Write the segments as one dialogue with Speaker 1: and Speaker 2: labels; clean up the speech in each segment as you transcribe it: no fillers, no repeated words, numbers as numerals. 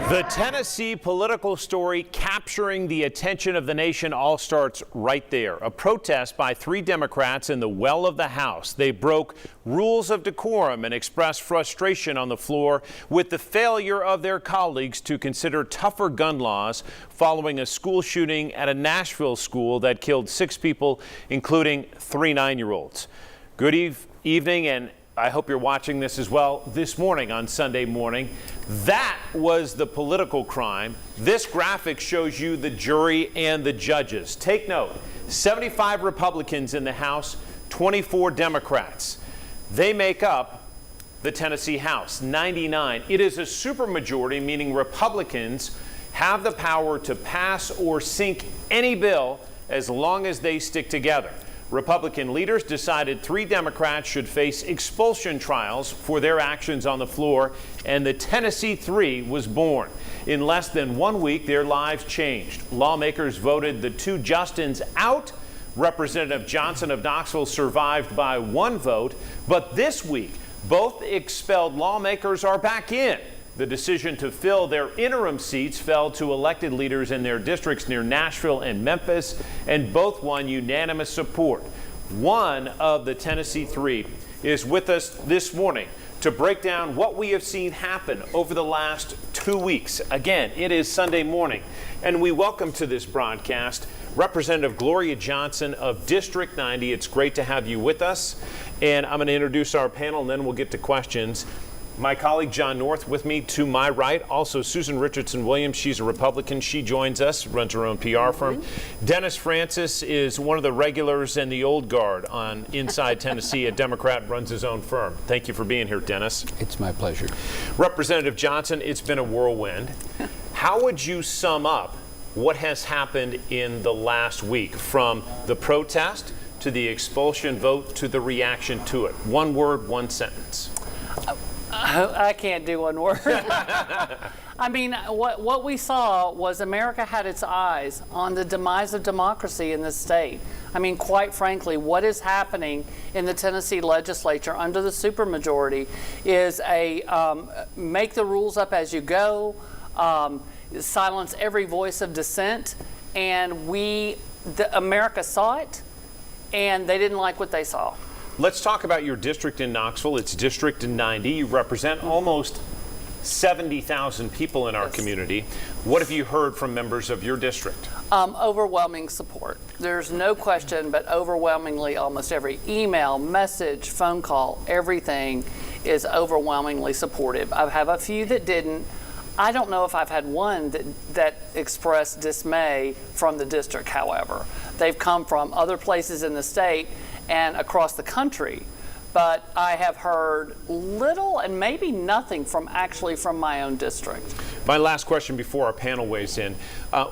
Speaker 1: The Tennessee political story capturing the attention of the nation all starts right there. A protest by 3 Democrats in the well of the House. They broke rules of decorum and expressed frustration on the floor with the failure of their colleagues to consider tougher gun laws following a school shooting at a Nashville school that killed 6 people, including 3 9-year-olds. Good evening, and I hope you're watching this as well this morning on Sunday morning. That was the political crime. This graphic shows you the jury and the judges. Take note, 75 Republicans in the House, 24 Democrats. They make up the Tennessee House, 99. It is a supermajority, meaning Republicans have the power to pass or sink any bill as long as they stick together. Republican leaders decided 3 Democrats should face expulsion trials for their actions on the floor, and the Tennessee 3 was born. In less than 1 week, their lives changed. Lawmakers voted the 2 Justins out. Representative Johnson of Knoxville survived by 1 vote, but this week, both expelled lawmakers are back in. The decision to fill their interim seats fell to elected leaders in their districts near Nashville and Memphis, and both won unanimous support. One of the Tennessee 3 is with us this morning to break down what we have seen happen over the last 2 weeks. Again, it is Sunday morning, and we welcome to this broadcast Representative Gloria Johnson of District 90. It's great to have you with us, and I'm going to introduce our panel, and then we'll get to questions. My colleague John North with me to my right. Also Susan Richardson Williams, she's a Republican. She joins us, runs her own PR firm. Dennis Francis is one of the regulars in the old guard on Inside Tennessee, a Democrat, runs his own firm. Thank you for being here, Dennis.
Speaker 2: It's my pleasure.
Speaker 1: Representative Johnson, it's been a whirlwind. How would you sum up what has happened in the last week, from the protest to the expulsion vote to the reaction to it? 1 word, 1 sentence.
Speaker 3: I can't do 1 word. I mean, what we saw was America had its eyes on the demise of democracy in this state. I mean, quite frankly, what is happening in the Tennessee legislature under the supermajority is a make the rules up as you go, silence every voice of dissent, and America saw it, and they didn't like what they saw.
Speaker 1: Let's talk about your district in Knoxville. It's District 90. You represent almost 70,000 people in our community. What have you heard from members of your district?
Speaker 3: Overwhelming support. There's no question, but overwhelmingly, almost every email, message, phone call, everything is overwhelmingly supportive. I have a few that didn't. I don't know if I've had one that expressed dismay from the district, however. They've come from other places in the state and across the country, but I have heard little and maybe nothing from my own district.
Speaker 1: My last question before our panel weighs in,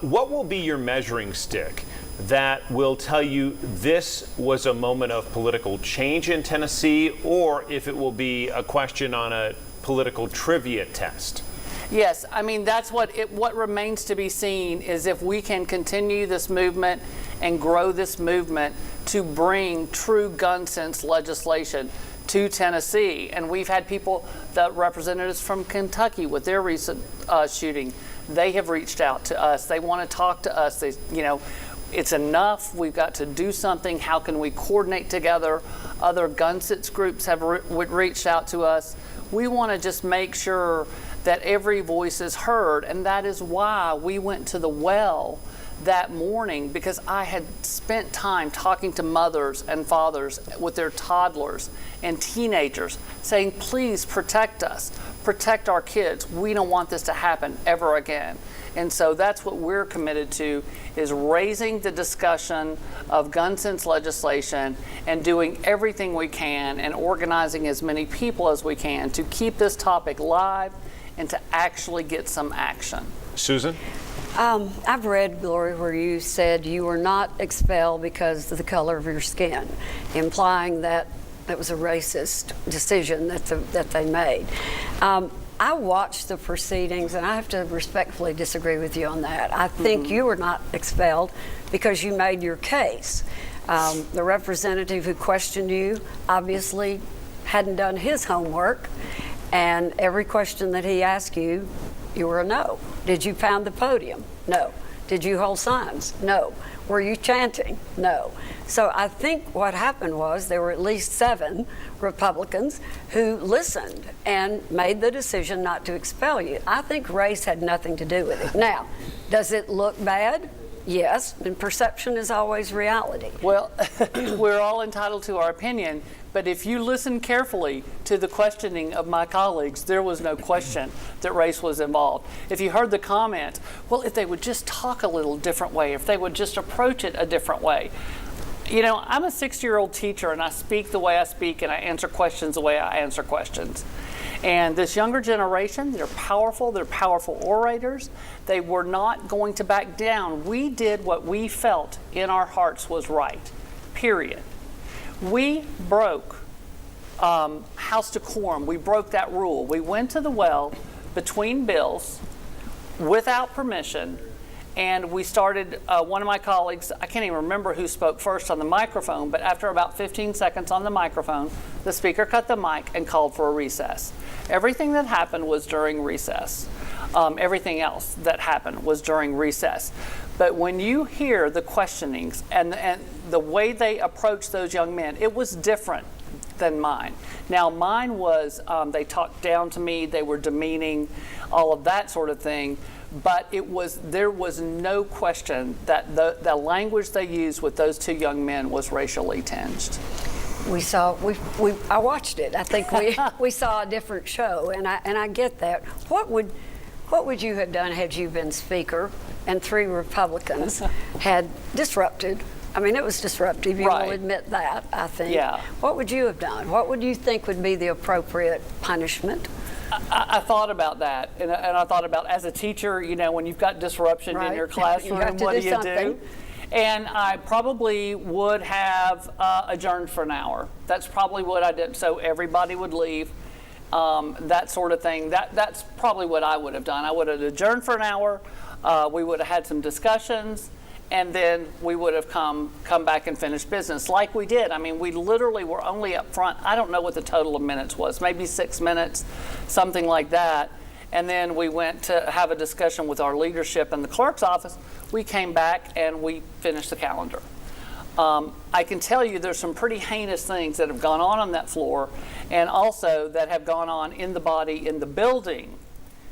Speaker 1: what will be your measuring stick that will tell you this was a moment of political change in Tennessee, or if it will be a question on a political trivia test?
Speaker 3: Yes, I mean, that's what remains to be seen, is if we can continue this movement and grow this movement to bring true gun sense legislation to Tennessee. And we've had people, the representatives from Kentucky with their recent shooting, they have reached out to us. They want to talk to us. It's enough. We've got to do something. How can we coordinate together? Other gun sense groups have reached out to us. We want to just make sure that every voice is heard, and that is why we went to the well that morning, because I had spent time talking to mothers and fathers with their toddlers and teenagers saying, please protect us, protect our kids. We don't want this to happen ever again. And so that's what we're committed to, is raising the discussion of gun sense legislation and doing everything we can and organizing as many people as we can to keep this topic live and to actually get some action.
Speaker 1: Susan?
Speaker 4: I've read, Gloria, where you said you were not expelled because of the color of your skin, implying that it was a racist decision that they made. I watched the proceedings, and I have to respectfully disagree with you on that. I think you were not expelled because you made your case. The representative who questioned you obviously hadn't done his homework, and every question that he asked you, You were a no. Did you pound the podium? No. Did you hold signs? No. Were you chanting? No. So I think what happened was there were at least 7 Republicans who listened and made the decision not to expel you. I think race had nothing to do with it. Now, does it look bad? Yes, and perception is always reality.
Speaker 3: Well, we're all entitled to our opinion, but if you listen carefully to the questioning of my colleagues, there was no question that race was involved. If you heard the comments, well, if they would just talk a little different way, if they would just approach it a different way. You know, I'm a 60-year-old teacher, and I speak the way I speak, and I answer questions the way I answer questions. And this younger generation, they're powerful orators. They were not going to back down. We did what we felt in our hearts was right, period. We broke House decorum. We broke that rule. We went to the well between bills without permission, and we started, one of my colleagues, I can't even remember who spoke first on the microphone, but after about 15 seconds on the microphone, the speaker cut the mic and called for a recess. Everything that happened was during recess. Everything else that happened was during recess. But when you hear the questionings and the way they approached those young men, it was different than mine. Now, mine was, they talked down to me, they were demeaning, all of that sort of thing. But there was no question that the language they used with those 2 young men was racially tinged.
Speaker 4: I watched it. I think we saw a different show, and I get that. What would you have done had you been Speaker and 3 Republicans had disrupted? I mean, it was disruptive. You will admit that, I think.
Speaker 3: Yeah.
Speaker 4: What would you have done? What would you think would be the appropriate punishment?
Speaker 3: I thought about that, and I thought about, as a teacher, you know, when you've got disruption in your classroom, what do you do? And I probably would have adjourned for an hour. That's probably what I did, so everybody would leave, that sort of thing. That's probably what I would have done. I would have adjourned for an hour, we would have had some discussions, and then we would have come back and finished business like we did. I mean, we literally were only up front. I don't know what the total of minutes was, maybe 6 minutes, something like that. And then we went to have a discussion with our leadership in the clerk's office. We came back and we finished the calendar. I can tell you there's some pretty heinous things that have gone on that floor, and also that have gone on in the body in the building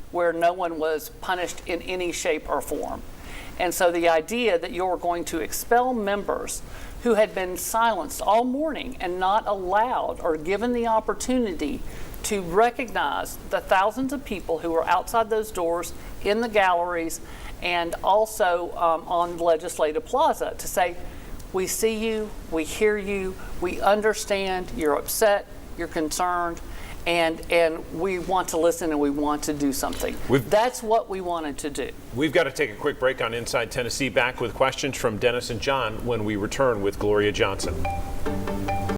Speaker 3: where no one was punished in any shape or form. And so the idea that you're going to expel members who had been silenced all morning and not allowed or given the opportunity to recognize the thousands of people who were outside those doors, in the galleries, and also on Legislative Plaza, to say, we see you, we hear you, we understand, you're upset, you're concerned, and we want to listen and we want to do something. That's what we wanted to do.
Speaker 1: We've got to take a quick break on Inside Tennessee. Back with questions from Dennis and John when we return with Gloria Johnson.